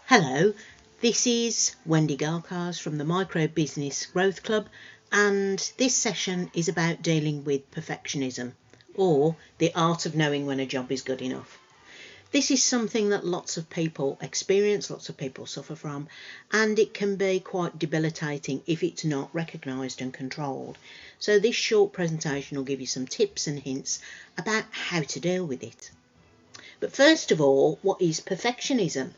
Hello, this is Wendy Garcars from the Micro Business Growth Club, and this session is about dealing with perfectionism, or the art of knowing when a job is good enough. This is something that lots of people experience, lots of people suffer from, and it can be quite debilitating if it's not recognised and controlled. So this short presentation will give you some tips and hints about how to deal with it. But first of all, what is perfectionism?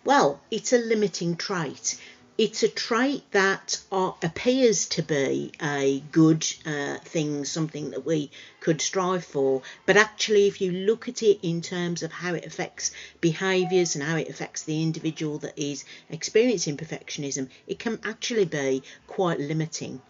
Well, it's a limiting trait. It's a trait that appears to be a good thing, something that we could strive for. But actually, if you look at it in terms of how it affects behaviours and how it affects the individual that is experiencing perfectionism, it can actually be quite limiting.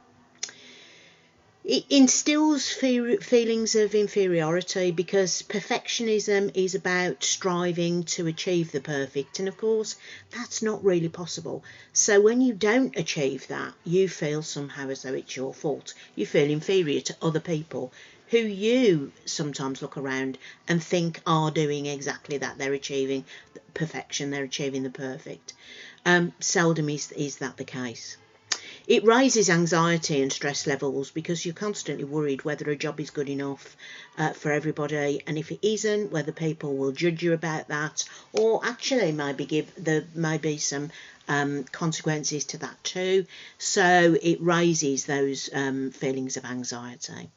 It instills feelings of inferiority because perfectionism is about striving to achieve the perfect, and of course that's not really possible. So when you don't achieve that, you feel somehow as though it's your fault. You feel inferior to other people who you sometimes look around and think are doing exactly that. They're achieving perfection, they're achieving the perfect. Seldom is that the case. It raises anxiety and stress levels because you're constantly worried whether a job is good enough for everybody, and if it isn't, whether people will judge you about that, or actually maybe there may be some consequences to that too. So it raises those feelings of anxiety.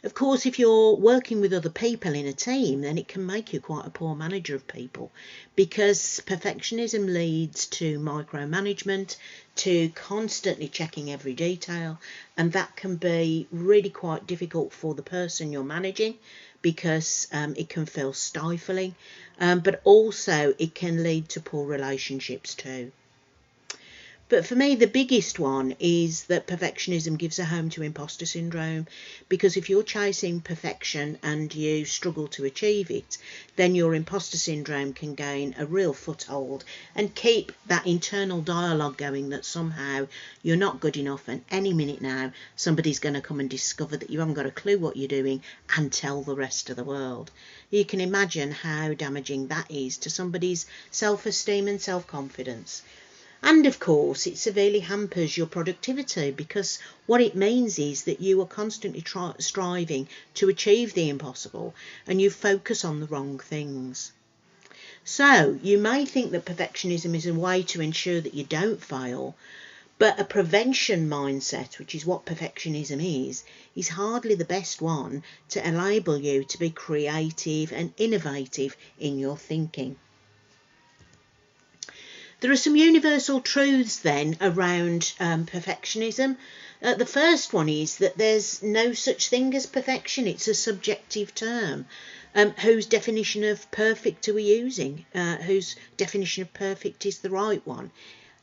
Of course, if you're working with other people in a team, then it can make you quite a poor manager of people, because perfectionism leads to micromanagement, to constantly checking every detail, and that can be really quite difficult for the person you're managing because it can feel stifling, but also it can lead to poor relationships too. But for me, the biggest one is that perfectionism gives a home to imposter syndrome, because if you're chasing perfection and you struggle to achieve it, then your imposter syndrome can gain a real foothold and keep that internal dialogue going that somehow you're not good enough, and any minute now somebody's going to come and discover that you haven't got a clue what you're doing and tell the rest of the world. You can imagine how damaging that is to somebody's self-esteem and self-confidence. And of course, it severely hampers your productivity, because what it means is that you are constantly striving to achieve the impossible, and you focus on the wrong things. So you may think that perfectionism is a way to ensure that you don't fail, but a prevention mindset, which is what perfectionism is hardly the best one to enable you to be creative and innovative in your thinking. There are some universal truths then around perfectionism. The first one is that there's no such thing as perfection. It's a subjective term. Whose definition of perfect are we using? Whose definition of perfect is the right one?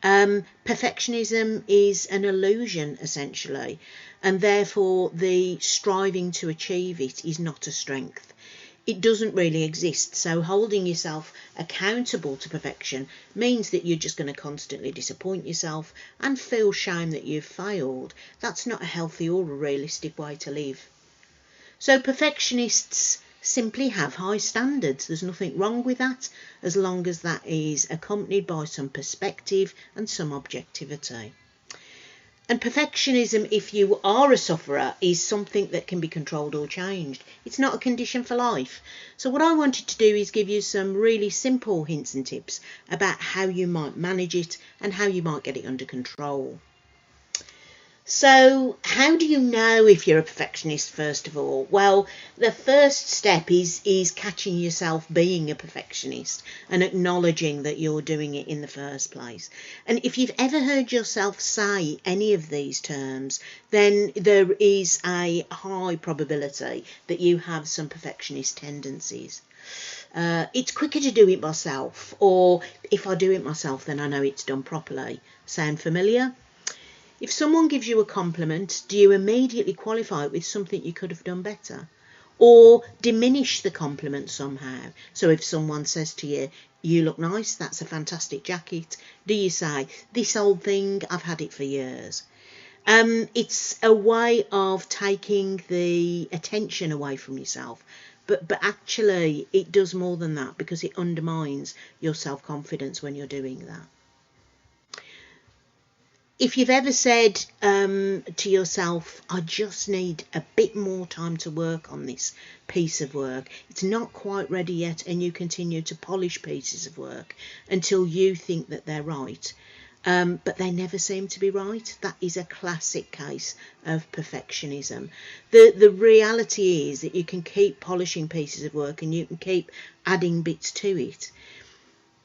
Perfectionism is an illusion, essentially, and therefore the striving to achieve it is not a strength. It doesn't really exist. So holding yourself accountable to perfection means that you're just going to constantly disappoint yourself and feel shame that you've failed. That's not a healthy or a realistic way to live. So perfectionists simply have high standards. There's nothing wrong with that, as long as that is accompanied by some perspective and some objectivity. And perfectionism, if you are a sufferer, is something that can be controlled or changed. It's not a condition for life. So what I wanted to do is give you some really simple hints and tips about how you might manage it and how you might get it under control. So how do you know if you're a perfectionist, first of all? Well, the first step is catching yourself being a perfectionist and acknowledging that you're doing it in the first place. And if you've ever heard yourself say any of these terms, then there is a high probability that you have some perfectionist tendencies. It's quicker to do it myself, or if I do it myself, then I know it's done properly. Sound familiar? If someone gives you a compliment, do you immediately qualify it with something you could have done better? Or diminish the compliment somehow? So if someone says to you, you look nice, that's a fantastic jacket, do you say, this old thing, I've had it for years? It's a way of taking the attention away from yourself but actually it does more than that, because it undermines your self-confidence when you're doing that. If you've ever said to yourself, I just need a bit more time to work on this piece of work, it's not quite ready yet, and you continue to polish pieces of work until you think that they're right, but they never seem to be right, that is a classic case of perfectionism. The reality is that you can keep polishing pieces of work and you can keep adding bits to it.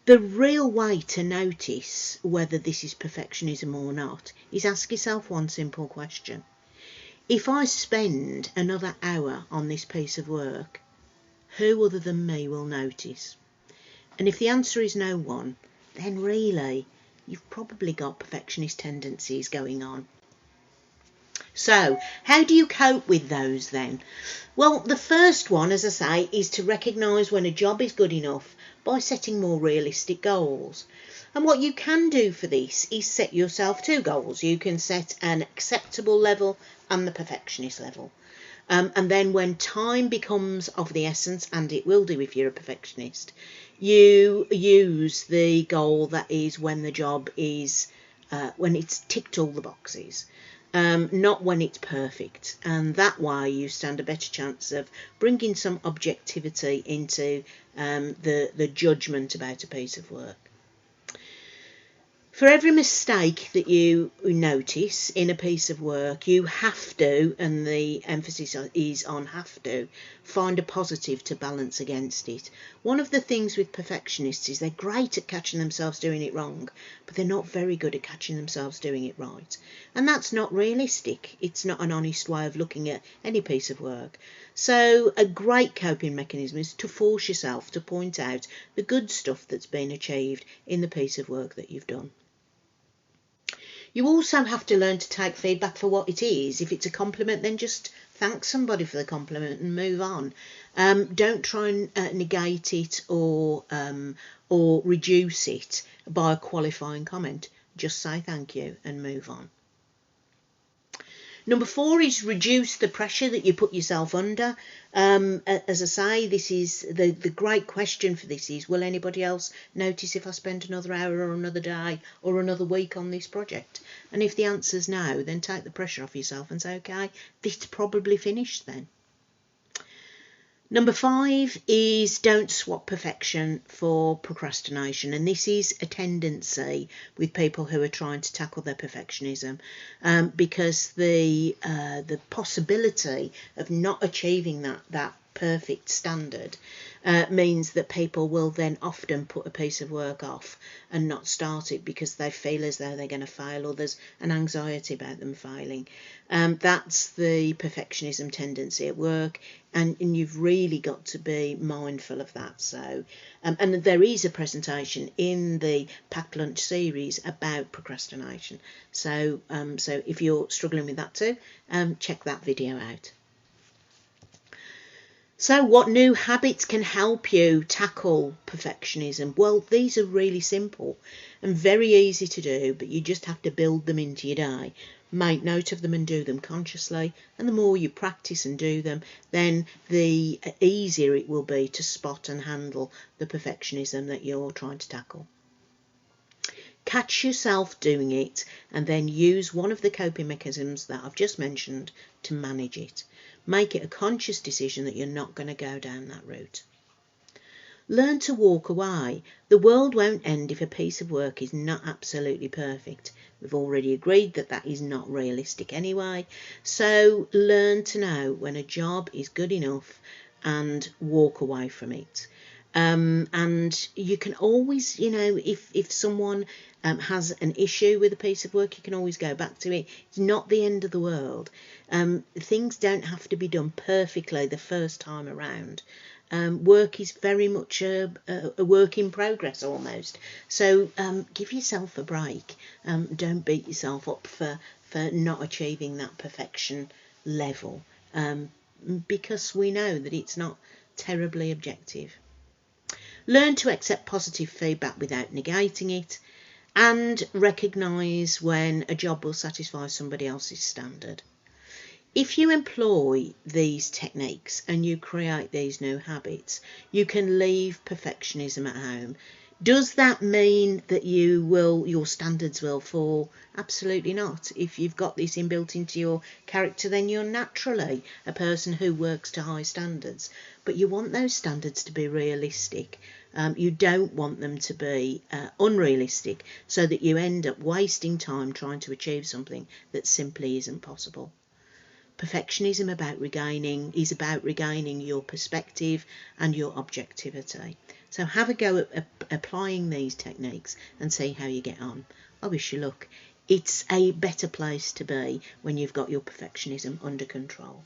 The real way to notice whether this is perfectionism or not is ask yourself one simple question. If I spend another hour on this piece of work, who other than me will notice? And if the answer is no one, then really you've probably got perfectionist tendencies going on. So, how do you cope with those then? Well, the first one, as I say, is to recognise when a job is good enough by setting more realistic goals. And what you can do for this is set yourself two goals. You can set an acceptable level and the perfectionist level. And then when time becomes of the essence, and it will do if you're a perfectionist, you use the goal that is when the job is, when it's ticked all the boxes. Not when it's perfect, and that way you stand a better chance of bringing some objectivity into the judgment about a piece of work. For every mistake that you notice in a piece of work, you have to, and the emphasis is on have to, find a positive to balance against it. One of the things with perfectionists is they're great at catching themselves doing it wrong, but they're not very good at catching themselves doing it right. And that's not realistic. It's not an honest way of looking at any piece of work. So a great coping mechanism is to force yourself to point out the good stuff that's been achieved in the piece of work that you've done. You also have to learn to take feedback for what it is. If it's a compliment, then just thank somebody for the compliment and move on. Don't try and negate it or reduce it by a qualifying comment. Just say thank you and move on. Number 4 is reduce the pressure that you put yourself under. As I say, this is the great question for this is, will anybody else notice if I spend another hour or another day or another week on this project? And if the answer's no, then take the pressure off yourself and say, okay, this probably finished then. Number 5 is don't swap perfection for procrastination, and this is a tendency with people who are trying to tackle their perfectionism, because the possibility of not achieving that perfect standard means that people will then often put a piece of work off and not start it because they feel as though they're going to fail, or there's an anxiety about them failing. That's the perfectionism tendency at work, and you've really got to be mindful of that. So, and there is a presentation in the Packed Lunch series about procrastination. So, so if you're struggling with that too, check that video out. So what new habits can help you tackle perfectionism? Well, these are really simple and very easy to do, but you just have to build them into your day. Make note of them and do them consciously, and the more you practice and do them, then the easier it will be to spot and handle the perfectionism that you're trying to tackle. Catch yourself doing it and then use one of the coping mechanisms that I've just mentioned to manage it. Make it a conscious decision that you're not going to go down that route. Learn to walk away. The world won't end if a piece of work is not absolutely perfect. We've already agreed that that is not realistic anyway. So learn to know when a job is good enough and walk away from it. And you can always, if someone has an issue with a piece of work, you can always go back to it. It's not the end of the world. Things don't have to be done perfectly the first time around. Work is very much a work in progress almost. So give yourself a break. Don't beat yourself up for not achieving that perfection level, because we know that it's not terribly objective. Learn to accept positive feedback without negating it, and recognise when a job will satisfy somebody else's standard. If you employ these techniques and you create these new habits, you can leave perfectionism at home. Does that mean that your standards will fall? Absolutely not. If you've got this inbuilt into your character, then you're naturally a person who works to high standards. But you want those standards to be realistic. You don't want them to be unrealistic, so that you end up wasting time trying to achieve something that simply isn't possible. Perfectionism is about regaining your perspective and your objectivity. So have a go at applying these techniques and see how you get on. I wish you luck. It's a better place to be when you've got your perfectionism under control.